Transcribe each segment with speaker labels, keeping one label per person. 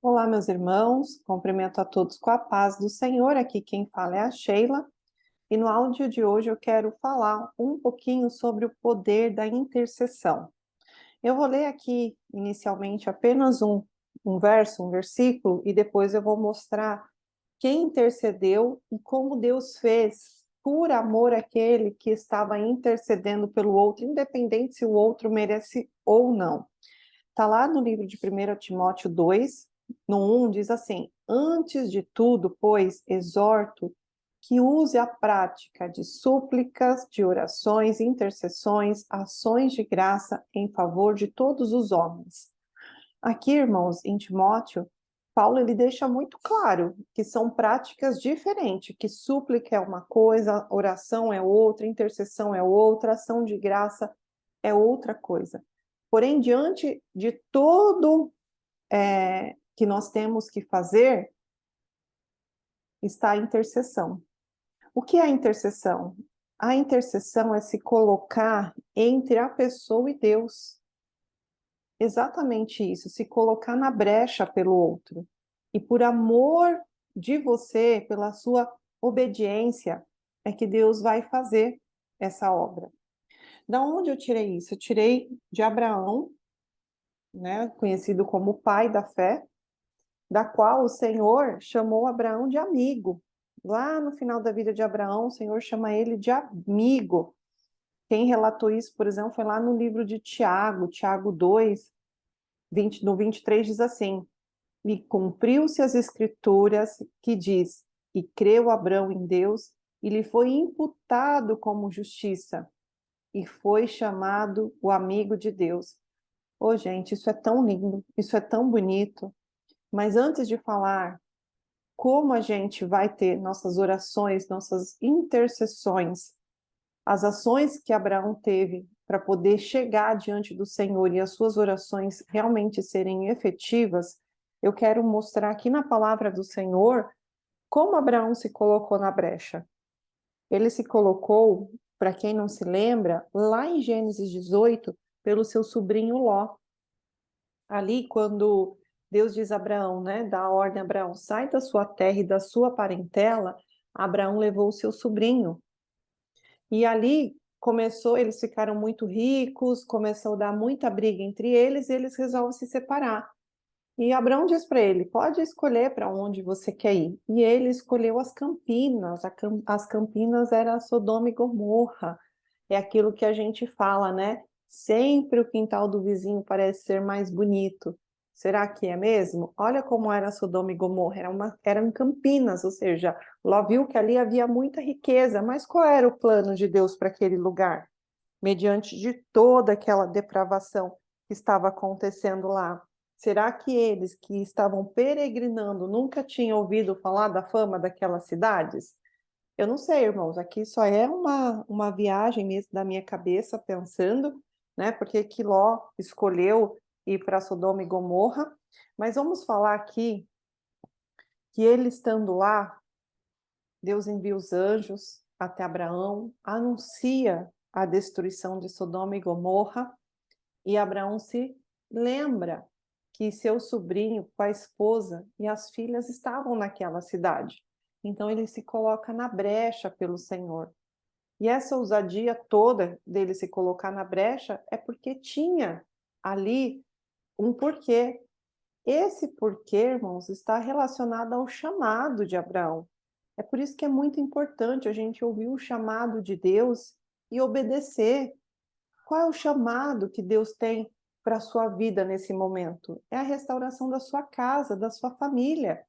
Speaker 1: Olá, meus irmãos, cumprimento a todos com a paz do Senhor. Aqui quem fala é a Sheila, e no áudio de hoje eu quero falar um pouquinho sobre o poder da intercessão. Eu vou ler aqui inicialmente apenas um verso, um versículo, e depois eu vou mostrar quem intercedeu e como Deus fez por amor àquele que estava intercedendo pelo outro, independente se o outro merece ou não. Está lá no livro de 1 Timóteo 2, no 1, diz assim: Antes de tudo, pois, exorto que use a prática de súplicas, de orações, intercessões, ações de graça em favor de todos os homens. Aqui, irmãos, em Timóteo, Paulo ele deixa muito claro que são práticas diferentes, que súplica é uma coisa, oração é outra, intercessão é outra, ação de graça é outra coisa. Porém, diante de todo que nós temos que fazer, está a intercessão. O que é a intercessão? A intercessão é se colocar entre a pessoa e Deus. Exatamente isso, se colocar na brecha pelo outro. E por amor de você, pela sua obediência, é que Deus vai fazer essa obra. Da onde eu tirei isso? Eu tirei de Abraão, né, conhecido como o pai da fé, da qual o Senhor chamou Abraão de amigo. Lá no final da vida de Abraão, o Senhor chama ele de amigo. Quem relatou isso, por exemplo, foi lá no livro de Tiago, Tiago 2, no 23 diz assim: E cumpriu-se as escrituras que diz, e creu Abraão em Deus, e lhe foi imputado como justiça, e foi chamado o amigo de Deus. Ô, gente, isso é tão lindo, isso é tão bonito. Mas antes de falar como a gente vai ter nossas orações, nossas intercessões, as ações que Abraão teve para poder chegar diante do Senhor e as suas orações realmente serem efetivas, eu quero mostrar aqui na palavra do Senhor como Abraão se colocou na brecha. Ele se colocou, para quem não se lembra, lá em Gênesis 18, pelo seu sobrinho Ló. Ali, quando Deus diz a Abraão, né, dá a ordem a Abraão, sai da sua terra e da sua parentela, Abraão levou o seu sobrinho. E ali começou, eles ficaram muito ricos, começou a dar muita briga entre eles, e eles resolvem se separar. E Abraão diz para ele, pode escolher para onde você quer ir. E ele escolheu as Campinas, as Campinas era Sodoma e Gomorra. É aquilo que a gente fala, né? Sempre o quintal do vizinho parece ser mais bonito. Será que é mesmo? Olha como era Sodoma e Gomorra, eram Campinas, ou seja, Ló viu que ali havia muita riqueza, mas qual era o plano de Deus para aquele lugar? Mediante de toda aquela depravação que estava acontecendo lá. Será que eles que estavam peregrinando nunca tinham ouvido falar da fama daquelas cidades? Eu não sei, irmãos, aqui só é uma viagem mesmo da minha cabeça pensando, né? Porque que Ló escolheu ir para Sodoma e Gomorra, mas vamos falar aqui que ele estando lá, Deus envia os anjos até Abraão, anuncia a destruição de Sodoma e Gomorra, e Abraão se lembra que seu sobrinho, com a esposa e as filhas estavam naquela cidade. Então ele se coloca na brecha pelo Senhor. E essa ousadia toda dele se colocar na brecha é porque tinha ali um porquê. Esse porquê, irmãos, está relacionado ao chamado de Abraão. É por isso que é muito importante a gente ouvir o chamado de Deus e obedecer. Qual é o chamado que Deus tem para a sua vida nesse momento? É a restauração da sua casa, da sua família.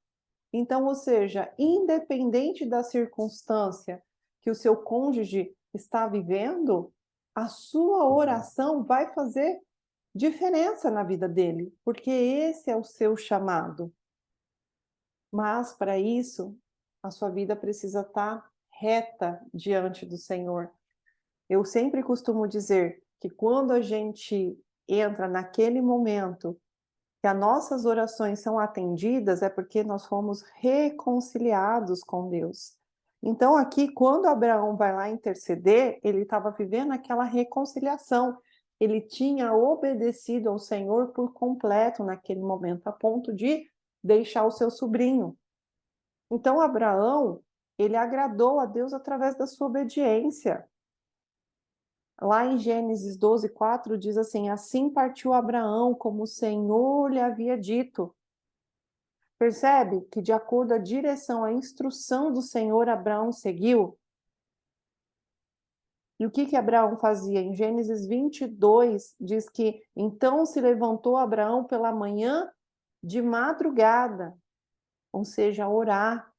Speaker 1: Então, ou seja, independente da circunstância que o seu cônjuge está vivendo, a sua oração vai fazer diferença na vida dele, porque esse é o seu chamado. Mas, para isso, a sua vida precisa estar reta diante do Senhor. Eu sempre costumo dizer que quando a gente entra naquele momento que as nossas orações são atendidas, é porque nós fomos reconciliados com Deus. Então, aqui, quando Abraão vai lá interceder, ele estava vivendo aquela reconciliação. Ele tinha obedecido ao Senhor por completo naquele momento, a ponto de deixar o seu sobrinho. Então, Abraão, ele agradou a Deus através da sua obediência. Lá em Gênesis 12:4 diz assim: assim partiu Abraão, como o Senhor lhe havia dito. Percebe que, de acordo à direção, à instrução do Senhor, Abraão seguiu? E o que Abraão fazia? Em Gênesis 22, diz que então se levantou Abraão pela manhã de madrugada, ou seja, orar.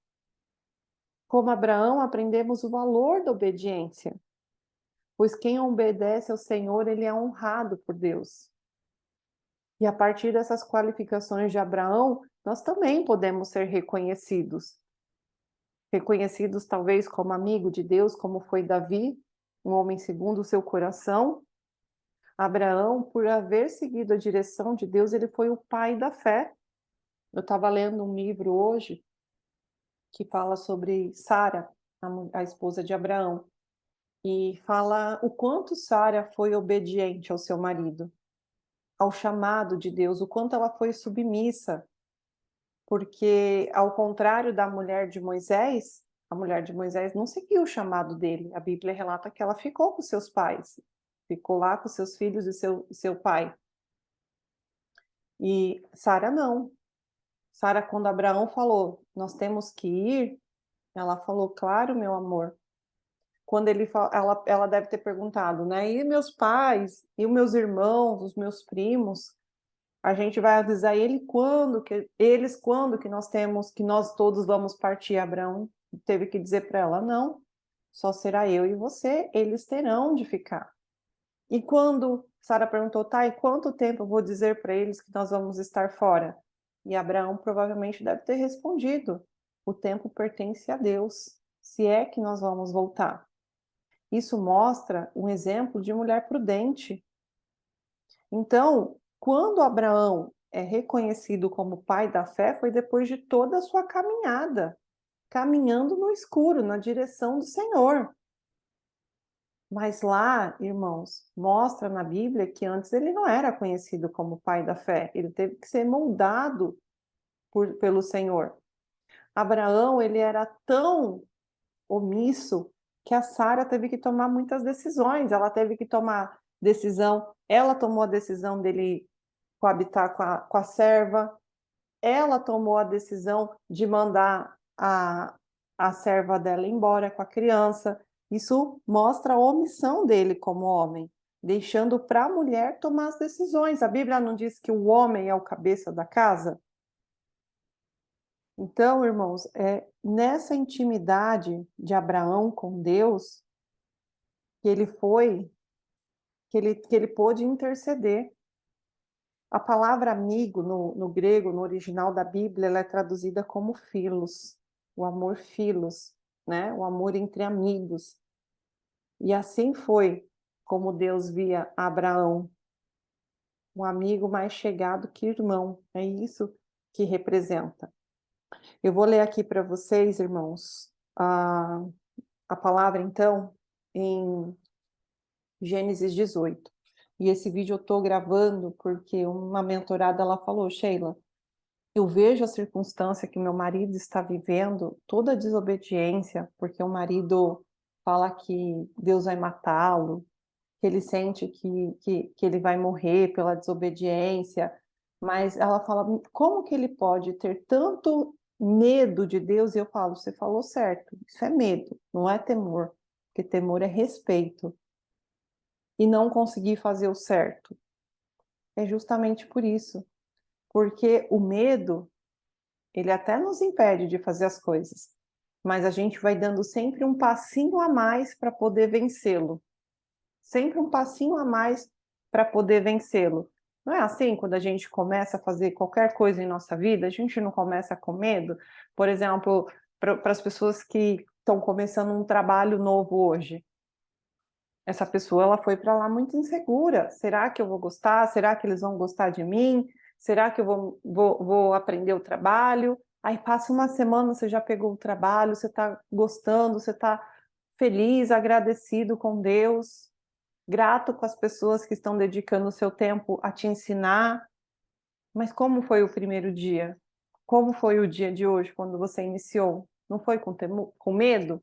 Speaker 1: Como Abraão, aprendemos o valor da obediência, pois quem obedece ao Senhor, ele é honrado por Deus. E a partir dessas qualificações de Abraão, nós também podemos ser reconhecidos. Reconhecidos talvez como amigo de Deus, como foi Davi, um homem segundo o seu coração. Abraão, por haver seguido a direção de Deus, ele foi o pai da fé. Eu estava lendo um livro hoje que fala sobre Sara, a esposa de Abraão, e fala o quanto Sara foi obediente ao seu marido, ao chamado de Deus, o quanto ela foi submissa, porque ao contrário da mulher de Moisés, a mulher de Moisés não seguiu o chamado dele. A Bíblia relata que ela ficou com seus pais, ficou lá com seus filhos e seu pai. E Sara não. Sara, quando Abraão falou, nós temos que ir, ela falou, claro, meu amor. Quando ela deve ter perguntado, né? E meus pais, e os meus irmãos, os meus primos, a gente vai avisar eles quando que nós temos, que nós todos vamos partir. Abraão teve que dizer para ela, não, só será eu e você, eles terão de ficar. E quando Sara perguntou, tá, e quanto tempo eu vou dizer para eles que nós vamos estar fora? E Abraão provavelmente deve ter respondido, o tempo pertence a Deus, se é que nós vamos voltar. Isso mostra um exemplo de mulher prudente. Então, quando Abraão é reconhecido como pai da fé, foi depois de toda a sua caminhada, caminhando no escuro, na direção do Senhor. Mas lá, irmãos, mostra na Bíblia que antes ele não era conhecido como pai da fé, ele teve que ser moldado pelo Senhor. Abraão, ele era tão omisso que a Sara teve que tomar muitas decisões, ela teve que tomar decisão, ela tomou a decisão dele coabitar com a serva, ela tomou a decisão de mandar a serva dela embora com a criança. Isso mostra a omissão dele como homem, deixando para a mulher tomar as decisões. A Bíblia não diz que o homem é o cabeça da casa? Então, irmãos, nessa intimidade de Abraão com Deus, que ele foi, que ele pôde interceder. A palavra amigo no grego, no original da Bíblia, ela é traduzida como filos, o amor filos, né? O amor entre amigos. E assim foi como Deus via Abraão, um amigo mais chegado que irmão. É isso que representa. Eu vou ler aqui para vocês, irmãos, a palavra, então, em Gênesis 18. E esse vídeo eu estou gravando porque uma mentorada ela falou, Sheila, eu vejo a circunstância que meu marido está vivendo, toda a desobediência, porque o marido fala que Deus vai matá-lo, que ele sente que ele vai morrer pela desobediência, mas ela fala, como que ele pode ter tanto medo de Deus? E eu falo, você falou certo, isso é medo, não é temor, porque temor é respeito. E não conseguir fazer o certo. É justamente por isso, porque o medo, ele até nos impede de fazer as coisas, mas a gente vai dando sempre um passinho a mais para poder vencê-lo. Sempre um passinho a mais para poder vencê-lo. Não é assim quando a gente começa a fazer qualquer coisa em nossa vida, a gente não começa com medo? Por exemplo, para as pessoas que estão começando um trabalho novo hoje. Essa pessoa ela foi para lá muito insegura. Será que eu vou gostar? Será que eles vão gostar de mim? Será que eu vou aprender o trabalho? Aí passa uma semana, você já pegou o trabalho, você está gostando, você está feliz, agradecido com Deus, grato com as pessoas que estão dedicando o seu tempo a te ensinar. Mas como foi o primeiro dia? Como foi o dia de hoje, quando você iniciou? Não foi com medo?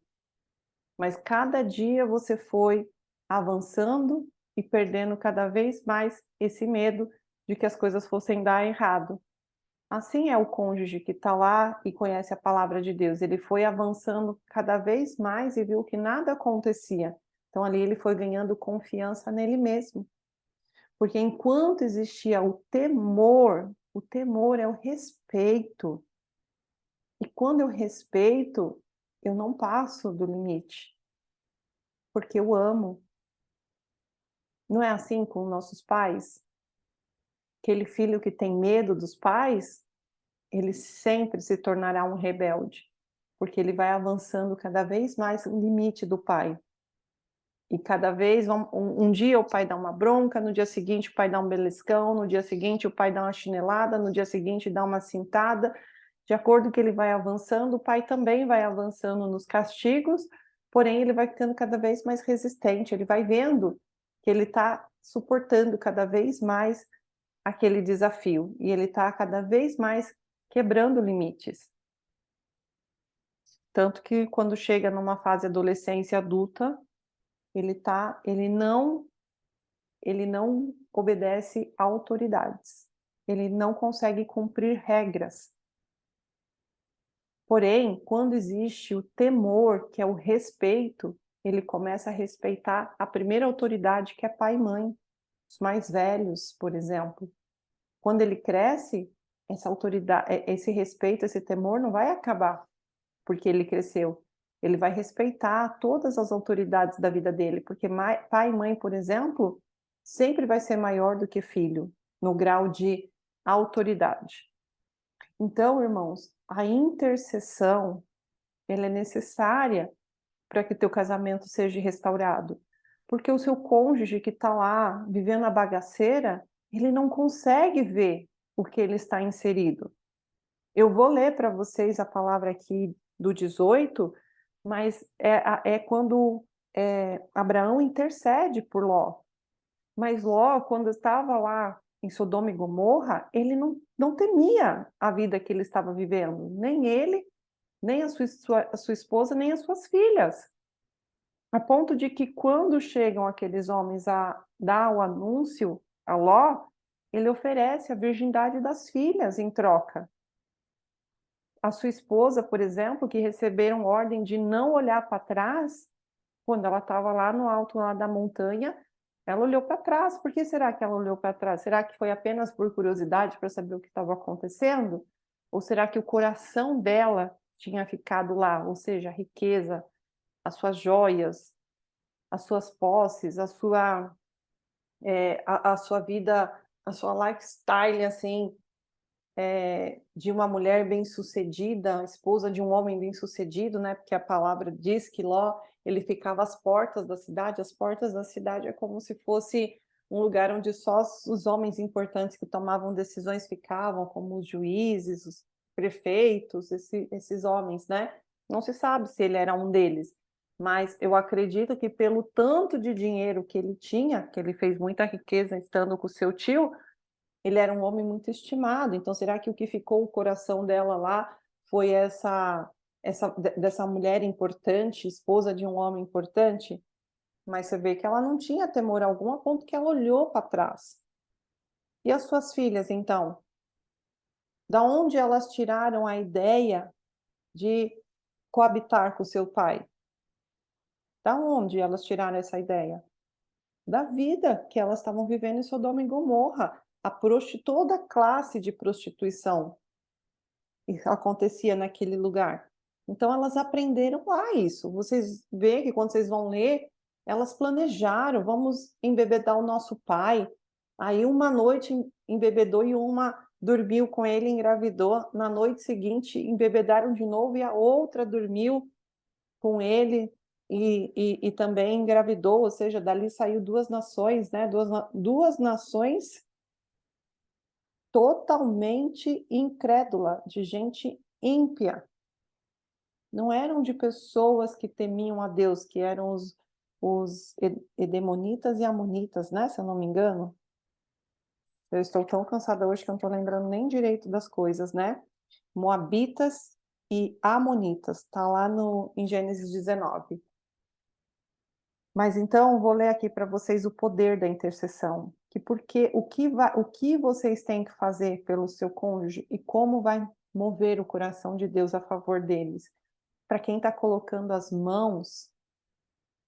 Speaker 1: Mas cada dia você foi avançando e perdendo cada vez mais esse medo de que as coisas fossem dar errado. Assim é o cônjuge que está lá e conhece a palavra de Deus. Ele foi avançando cada vez mais e viu que nada acontecia. Então ali ele foi ganhando confiança nele mesmo. Porque enquanto existia o temor é o respeito. E quando eu respeito, eu não passo do limite, porque eu amo. Não é assim com nossos pais? Aquele filho que tem medo dos pais, ele sempre se tornará um rebelde, porque ele vai avançando cada vez mais o limite do pai. E cada vez, um dia o pai dá uma bronca, no dia seguinte o pai dá um beliscão, no dia seguinte o pai dá uma chinelada, no dia seguinte dá uma cintada. De acordo com que ele vai avançando, o pai também vai avançando nos castigos, porém ele vai ficando cada vez mais resistente, ele vai vendo que ele está suportando cada vez mais aquele desafio, e ele está cada vez mais quebrando limites. Tanto que quando chega numa fase adolescência adulta, ele não obedece a autoridades, ele não consegue cumprir regras. Porém, quando existe o temor, que é o respeito, ele começa a respeitar a primeira autoridade, que é pai e mãe, os mais velhos, por exemplo. Quando ele cresce, essa autoridade, esse respeito, esse temor não vai acabar porque ele cresceu. Ele vai respeitar todas as autoridades da vida dele, porque pai e mãe, por exemplo, sempre vai ser maior do que filho, no grau de autoridade. Então, irmãos, a intercessão, ela é necessária para que teu casamento seja restaurado. Porque o seu cônjuge que está lá vivendo a bagaceira, ele não consegue ver o que ele está inserido. Eu vou ler para vocês a palavra aqui do 18, mas é quando Abraão intercede por Ló. Mas Ló, quando estava lá em Sodoma e Gomorra, ele não temia a vida que ele estava vivendo, nem ele, nem a sua esposa, nem as suas filhas. A ponto de que quando chegam aqueles homens a dar o anúncio a Ló, ele oferece a virgindade das filhas em troca. A sua esposa, por exemplo, que receberam ordem de não olhar para trás, quando ela estava lá no alto lá da montanha, ela olhou para trás. Por que será que ela olhou para trás? Será que foi apenas por curiosidade para saber o que estava acontecendo? Ou será que o coração dela tinha ficado lá? Ou seja, a riqueza, as suas joias, as suas posses, a sua vida, a sua lifestyle, assim, de uma mulher bem-sucedida, esposa de um homem bem-sucedido, né? Porque a palavra diz que Ló, ele ficava às portas da cidade. As portas da cidade é como se fosse um lugar onde só os homens importantes que tomavam decisões ficavam, como os juízes, os prefeitos, esses homens, né? Não se sabe se ele era um deles, mas eu acredito que pelo tanto de dinheiro que ele tinha, que ele fez muita riqueza estando com seu tio, ele era um homem muito estimado. Então será que o que ficou o coração dela lá foi dessa mulher importante, esposa de um homem importante? Mas você vê que ela não tinha temor algum, a ponto que ela olhou para trás. E as suas filhas, então? Da onde elas tiraram a ideia de coabitar com seu pai? Da onde elas tiraram essa ideia? Da vida que elas estavam vivendo em Sodoma e Gomorra. Toda a classe de prostituição acontecia naquele lugar. Então elas aprenderam lá isso. Vocês veem que quando vocês vão ler, elas planejaram, vamos embebedar o nosso pai. Aí uma noite embebedou e uma dormiu com ele, engravidou. Na noite seguinte embebedaram de novo e a outra dormiu com ele e também engravidou. Ou seja, dali saiu duas nações, né? Duas nações totalmente incrédula, de gente ímpia. Não eram de pessoas que temiam a Deus, que eram os edemonitas e amonitas, né? Se eu não me engano. Eu estou tão cansada hoje que eu não estou lembrando nem direito das coisas, né? Moabitas e Amonitas. Está lá em Gênesis 19. Mas então, vou ler aqui para vocês o poder da intercessão. O que vocês têm que fazer pelo seu cônjuge e como vai mover o coração de Deus a favor deles. Para quem está colocando as mãos,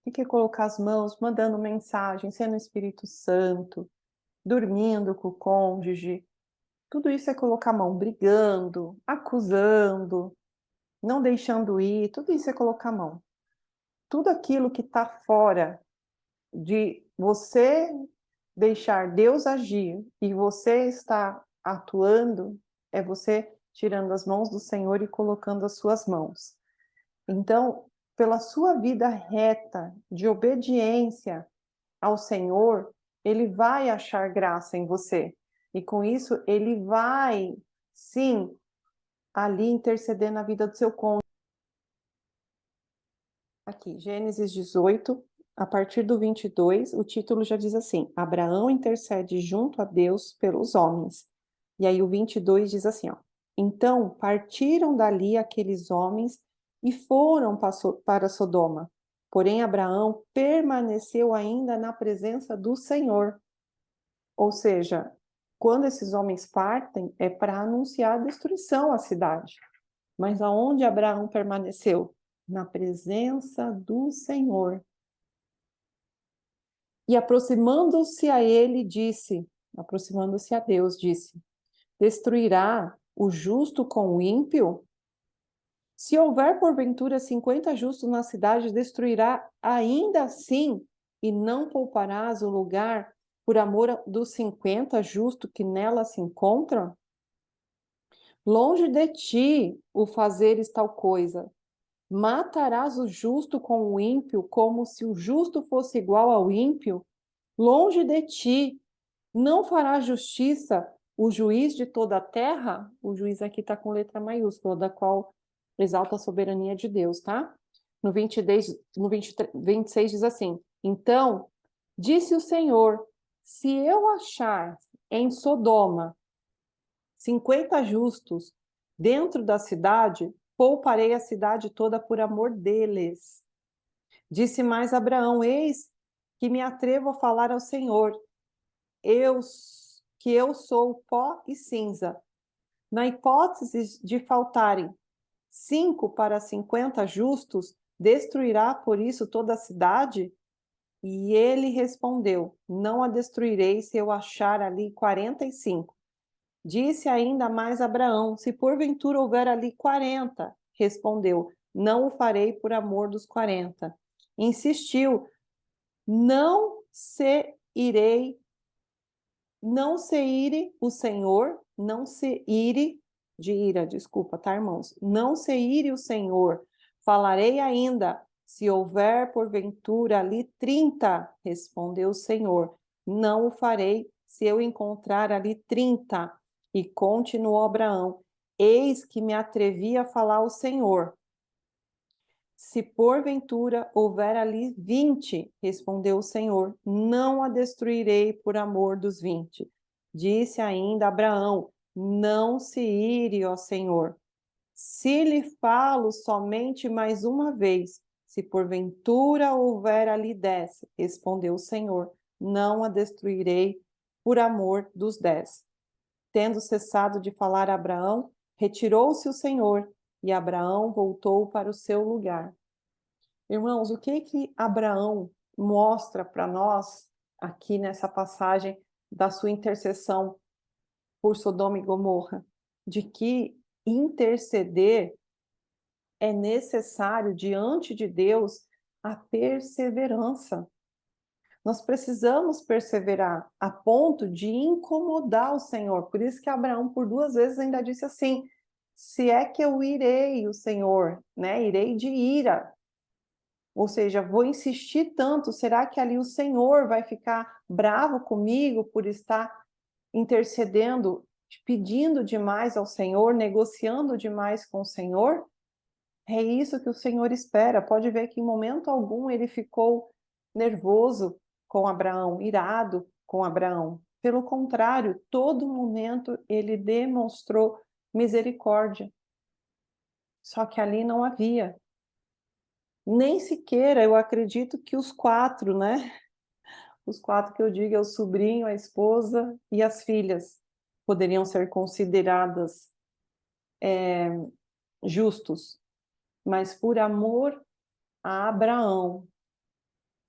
Speaker 1: o que é colocar as mãos? Mandando mensagem, sendo o Espírito Santo, dormindo com o cônjuge. Tudo isso é colocar a mão, brigando, acusando, não deixando ir. Tudo isso é colocar a mão. Tudo aquilo que está fora de você deixar Deus agir e você está atuando, é você tirando as mãos do Senhor e colocando as suas mãos. Então, pela sua vida reta, de obediência ao Senhor, Ele vai achar graça em você. E com isso, Ele vai, sim, ali interceder na vida do seu cônjuge. Aqui, Gênesis 18, a partir do 22, o título já diz assim: Abraão intercede junto a Deus pelos homens. E aí o 22 diz assim, ó: Então partiram dali aqueles homens e foram para Sodoma. Porém Abraão permaneceu ainda na presença do Senhor. Ou seja, quando esses homens partem, é para anunciar a destruição à cidade. Mas aonde Abraão permaneceu? Na presença do Senhor. E aproximando-se a ele, aproximando-se a Deus, disse: Destruirá o justo com o ímpio? Se houver porventura 50 justos na cidade, destruirá ainda assim, e não pouparás o lugar por amor dos 50 justos que nela se encontram? Longe de ti o fazeres tal coisa. Matarás o justo com o ímpio, como se o justo fosse igual ao ímpio? Longe de ti, não fará justiça o juiz de toda a terra? O juiz aqui está com letra maiúscula, da qual exalta a soberania de Deus, tá? No 26 diz assim: Então, disse o Senhor, se eu achar em Sodoma 50 justos dentro da cidade, pouparei a cidade toda por amor deles. Disse mais Abraão: Eis que me atrevo a falar ao Senhor, que eu sou pó e cinza. Na hipótese de faltarem 5 para 50 justos, destruirá por isso toda a cidade? E ele respondeu: Não a destruirei se eu achar ali 45. Disse ainda mais Abraão: Se porventura houver ali 40, respondeu: Não o farei por amor dos 40. Insistiu: Não se ire o Senhor, não se ire de ira, desculpa, tá, irmãos? Não se ire o Senhor. Falarei ainda, se houver porventura ali 30, respondeu o Senhor. Não o farei se eu encontrar ali 30. E continuou Abraão: Eis que me atrevi a falar ao Senhor. Se porventura houver ali 20, respondeu o Senhor, não a destruirei por amor dos 20. Disse ainda Abraão: Não se ire, ó Senhor. Se lhe falo somente mais uma vez, se porventura houver ali 10, respondeu o Senhor, não a destruirei por amor dos 10. Tendo cessado de falar a Abraão, retirou-se o Senhor, e Abraão voltou para o seu lugar. Irmãos, o que Abraão mostra para nós aqui nessa passagem da sua intercessão por Sodoma e Gomorra? De que interceder é necessário diante de Deus a perseverança. Nós precisamos perseverar a ponto de incomodar o Senhor. Por isso que Abraão, por 2 vezes, ainda disse assim: se é que eu irei, o Senhor, né? Irei de ira. Ou seja, vou insistir tanto, será que ali o Senhor vai ficar bravo comigo por estar intercedendo, pedindo demais ao Senhor, negociando demais com o Senhor? É isso que o Senhor espera. Pode ver que em momento algum ele ficou nervoso com Abraão, irado com Abraão. Pelo contrário, todo momento ele demonstrou misericórdia. Só que ali não havia. Nem sequer, eu acredito que os 4, né? Os 4 que eu digo é o sobrinho, a esposa e as filhas, poderiam ser consideradas justos. Mas por amor a Abraão,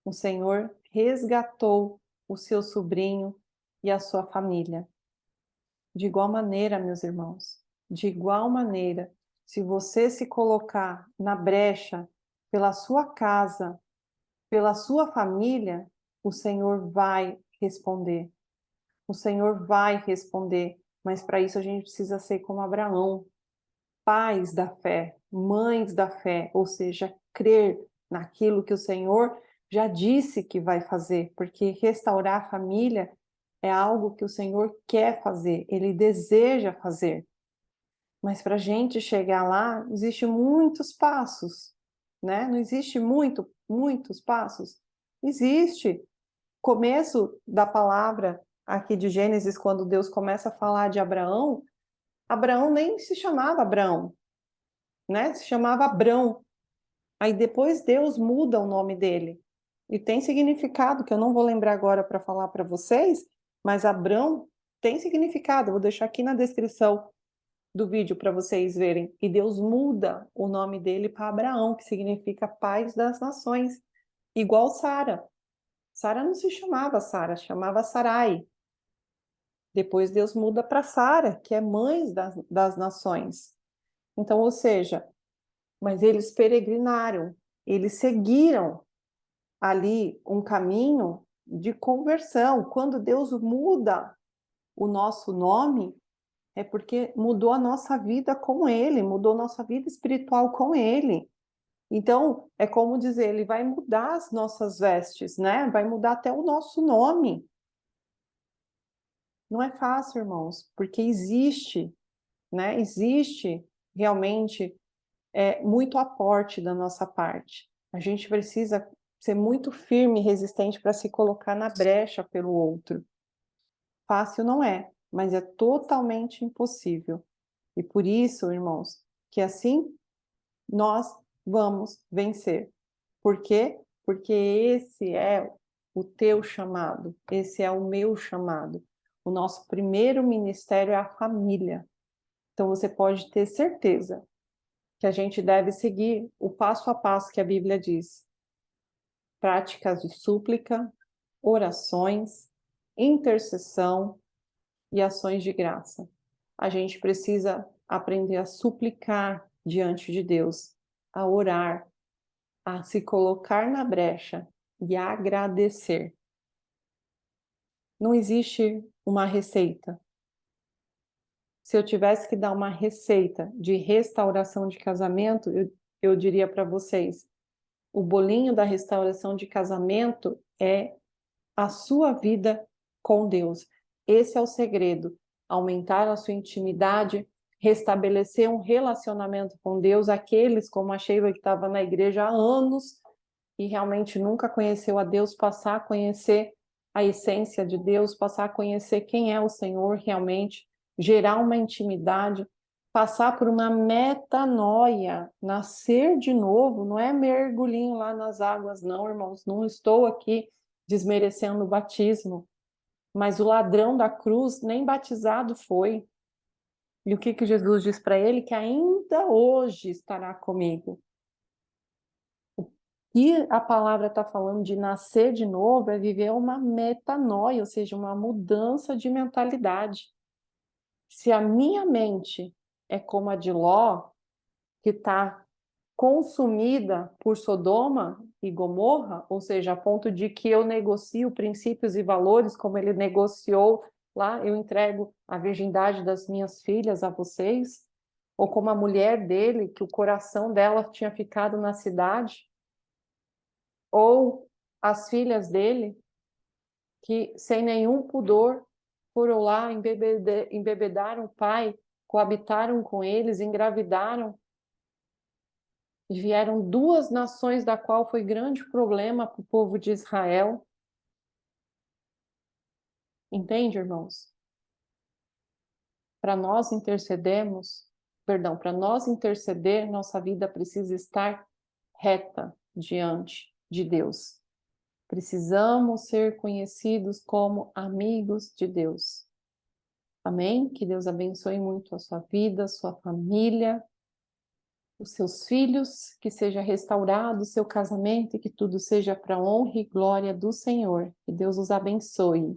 Speaker 1: o Senhor resgatou o seu sobrinho e a sua família. De igual maneira, meus irmãos, de igual maneira, se você se colocar na brecha pela sua casa, pela sua família, o Senhor vai responder. O Senhor vai responder, mas para isso a gente precisa ser como Abraão, pais da fé, mães da fé, ou seja, crer naquilo que o Senhor já disse que vai fazer, porque restaurar a família é algo que o Senhor quer fazer, Ele deseja fazer. Mas para a gente chegar lá, existe muitos passos, né? Não existe muitos passos? Existe. Começo da palavra aqui de Gênesis, quando Deus começa a falar de Abraão, Abraão nem se chamava Abraão, né? Se chamava Abrão. Aí depois Deus muda o nome dele. E tem significado, que eu não vou lembrar agora para falar para vocês, mas Abrão tem significado. Eu vou deixar aqui na descrição do vídeo para vocês verem. E Deus muda o nome dele para Abraão, que significa pai das nações. Igual Sara. Sara não se chamava Sara, chamava Sarai. Depois Deus muda para Sara, que é mãe das nações. Então, ou seja, mas eles peregrinaram, eles seguiram ali um caminho de conversão. Quando Deus muda o nosso nome, é porque mudou a nossa vida com Ele, mudou nossa vida espiritual com Ele. Então, é como dizer, Ele vai mudar as nossas vestes, né? Vai mudar até o nosso nome. Não é fácil, irmãos, porque existe, né? Existe realmente muito aporte da nossa parte. A gente precisa ser muito firme e resistente para se colocar na brecha pelo outro. Fácil não é, mas é totalmente impossível. E por isso, irmãos, que assim nós vamos vencer. Por quê? Porque esse é o teu chamado, esse é o meu chamado. O nosso primeiro ministério é a família. Então você pode ter certeza que a gente deve seguir o passo a passo que a Bíblia diz. Práticas de súplica, orações, intercessão e ações de graça. A gente precisa aprender a suplicar diante de Deus, a orar, a se colocar na brecha e a agradecer. Não existe uma receita. Se eu tivesse que dar uma receita de restauração de casamento, eu diria para vocês, o bolinho da restauração de casamento é a sua vida com Deus. Esse é o segredo. Aumentar a sua intimidade, restabelecer um relacionamento com Deus. Aqueles como a Sheila que estava na igreja há anos e realmente nunca conheceu a Deus, passar a conhecer a essência de Deus, passar a conhecer quem é o Senhor realmente, gerar uma intimidade, passar por uma metanoia, nascer de novo, não é mergulhinho lá nas águas, não, irmãos, não estou aqui desmerecendo o batismo, mas o ladrão da cruz nem batizado foi. E o que Jesus diz para ele? Que ainda hoje estará comigo. E a palavra está falando de nascer de novo, é viver uma metanoia, ou seja, uma mudança de mentalidade. Se a minha mente é como a de Ló, que está consumida por Sodoma e Gomorra, ou seja, a ponto de que eu negocio princípios e valores, como ele negociou lá, eu entrego a virgindade das minhas filhas a vocês, ou como a mulher dele, que o coração dela tinha ficado na cidade, ou as filhas dele, que sem nenhum pudor foram lá, embebedaram o pai, coabitaram com eles, engravidaram. E vieram 2 nações, da qual foi grande problema para o povo de Israel. Entende, irmãos? para nós intercedermos, perdão, para nós interceder, nossa vida precisa estar reta diante de Deus. Precisamos ser conhecidos como amigos de Deus. Amém? Que Deus abençoe muito a sua vida, a sua família, os seus filhos, que seja restaurado o seu casamento e que tudo seja para a honra e glória do Senhor. Que Deus os abençoe.